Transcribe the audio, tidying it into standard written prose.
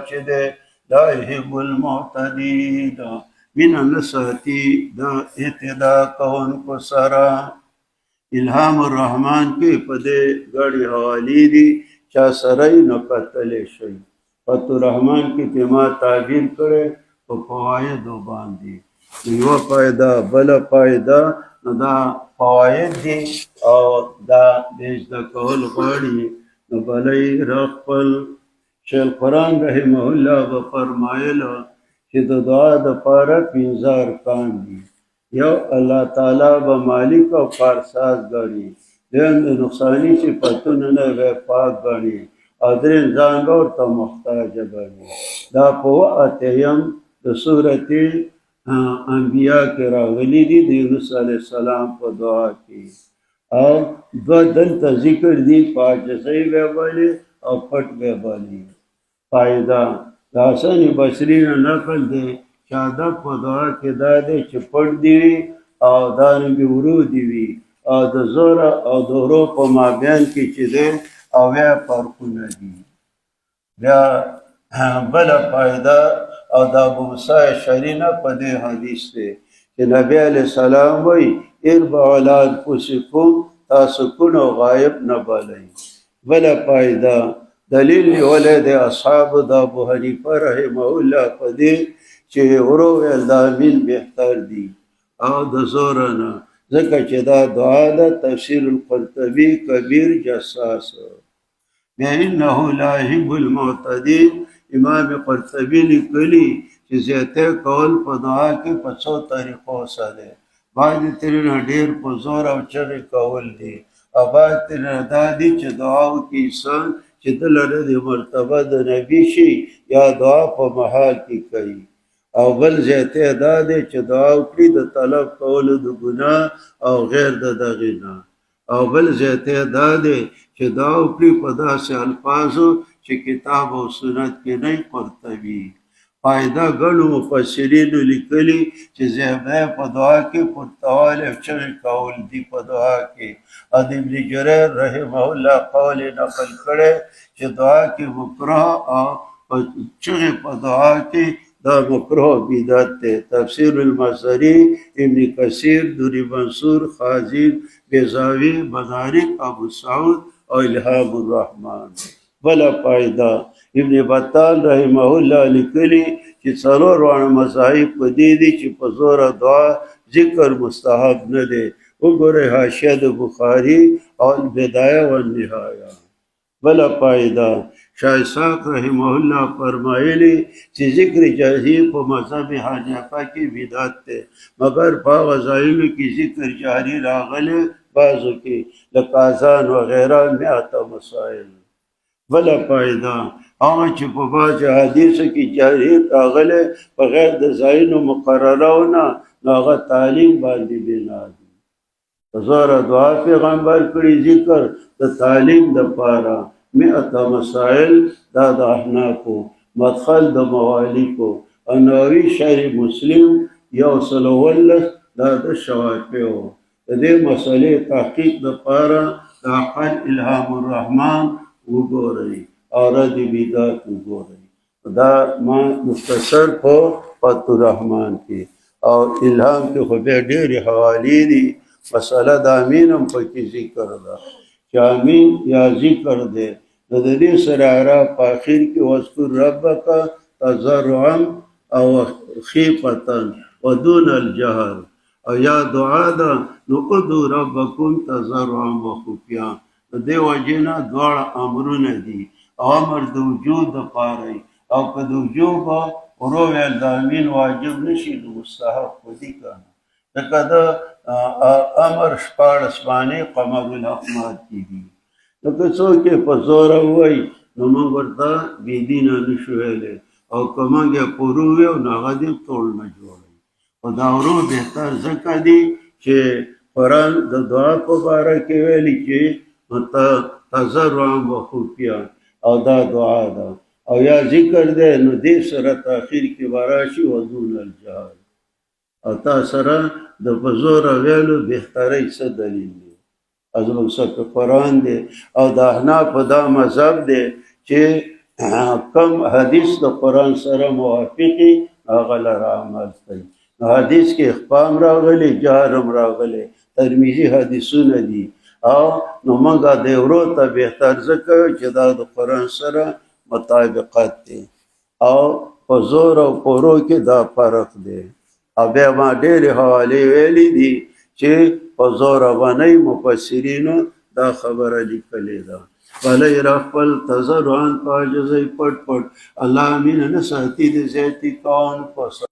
چې دی لا يحب المعتدین مینه نه ساتي د اعتدا کوونکو سره. الهام الرحمن کې په دې ګڼې حوالې دي چا سره یې نو کتلی شئ. فتح الرحمن کې پې ما تعبیر کړی په فوایدو باندې. یوه فایده بله فایده نو دا فواید دي او دا د زده کول غواړي نو بلی را خپل شیخ القرآن رحمه الله به فرمایله چې د دعا دپاره پنځه ارکان دي. یو الله تعالی به مالک او کارساز ګڼي، دویم د نقصاني صفتونو نه به پاک ګڼي او درېیم ځان به ورته محتاجه ګڼي. دا په اووه اتیم د سورتې انبیا کې راغلي دي د یونس علیه السلام په دعا کې. او دوه دلته ذکر دي په عاجزۍ به بولي او پټ به بولي. فایده د حسن بصري نه نقل دی چې ادب په دعا کې دا دی چې پټ دي وي او دارنګې ورو دي وي او د زور او د ورو په مابین کې چې دی اویا فرقونه دي. بیا بله فایده او د ابو موسی اشعري نه په دې حدیث دی چې نبی علیه السلام وایي اربعوا علی انفسکم تاسو کون او غایب نه بلئ. بله فایده دلیل نیولی د اصحابو د ابو حنیفه رحمه الله په دې چې ورو ویل دا امین بهتر دي او د زوره نه، ځکه چې دا دعا ده. تفسیر القرطبي کبیر جساس. بیا انه لا يحب المعتدین امام قرطبي لیکلي چې زیاتی کول په دعا کې په څو طریقو سره دی. بعضې ترېنه ډېر په زور او چغې کول دي او بعضې ترېنه دا دي چې دعا وکړي انسان چې ده لره د مرتبه د نبي شي یا دعا په محال کې کوي. او بل زیاتی دا دی چې دعا وکړي د طلب کولو د ګناه او غیر د دغې نه. او بل زیاتی دا دی چې دعا وکړي په داسې الفاظو چې کتاب او سنت کې نه قرطبي. فایده ګڼو مفسرینو لیکلي چې زیبی په دعا کې پورتوالی او چغې کول دي په دعا کې. او د ابن جریر رحمه الله قول نقل کړی چې دعا کې مکروه او چغې په دعا کې دا مکروه بدعت دی. تفسیر المصری ابن کثیر دوری منصور خازین بیضاوی مدارک ابو سعود او الهام الرحمن. بله فایده ابن بطال رحمه الله لیکلي چې څلور واړه مذاهب په دې دي چې په زوره دعا ذکر مستحب نه دی. وګورئ حاشیه د بخاري او البدایه والنهایه. بله فایده شاه اسحاق رحمه الله فرمایلي چې ذکر جهري په مذهب حنیفه کې بدعت دی، مګر په هغه ځایونو کې ذکر جهري راغلی بعضو کې لکه اذان وغیره مئات مسائل. بله فایده هغه چې په بعضو حدیثو کې جهري راغلی بغیر د ځایونو مقررونه نو هغه تعلیم باندې بنا دي. په زوره دعا پیغمبر کړي ذکر د تعلیم دپاره. مئات مسائل دا د احنافو، مدخل د موالیکو، او نووي شرح مسلم 119 دا د شوافیو. د دې مسئلې تحقیق دپاره د حل الهام الرحمن وګورئ او رد بدعت وګورئ. دا ما مختصر په فتح الرحمن کې او الهام کې خو بیا ډېرې حوالې دي. مسله د امین هم پکې ذکر ده چې امین یا ذکر دی. نو د دې سره عرب په اخر کې واذکر ربک تضرعا او خیفة ودون الجهر او یا دعا ده نو ادعوا ربکم تضرعا وخفیا. د دې وجې نه دواړه امرونه دي. امر د وجود دپاره او که د وجوب ورو ویل د امین واجب نشي نو مستحب خو دي که نه. لکه د امر 14 باندې قمر الاحمد کې دي. لکه څوک یې په زوره ووایي نو موږ ورته بېدینه نشو ویلی او که موږ یې په ورو ویو نو هغه دې ټول نه جوړوي. خو دا ورو بهتر ځکه دی چې قرآن د دعا په باره کې ویلي چې تضرعا وخفیا او دا دعا ده. او یا ذکر دی نو دې سره تاخیر کې به راشي ودون الجهر. او تا سره د په زوره ویلو بهترۍ څه دلیل دی؟ زموږ سره قرآن دی او د احنافو دا مذهب دی چې کم حدیث د قرآن سره موافقي هغه لره عمل کوي. نو حدیث کې اخفام راغلی، جهر هم راغلی، ترمیزي حدیثونه دي. او نو موږ د ورو ته بهتر ځکه چې دا د قرآن سره مطابقت دی، او په زور او پورو کې دا فرق دی. او بیا ما ډېرې حوالې ویلي دي چې په زور باندې مفسرینو دا خبره لیکلې ده. بلې را خپل تضرعاً په عاجزۍ پټ پټ الله مینه نه ساتي د زیاتي کون په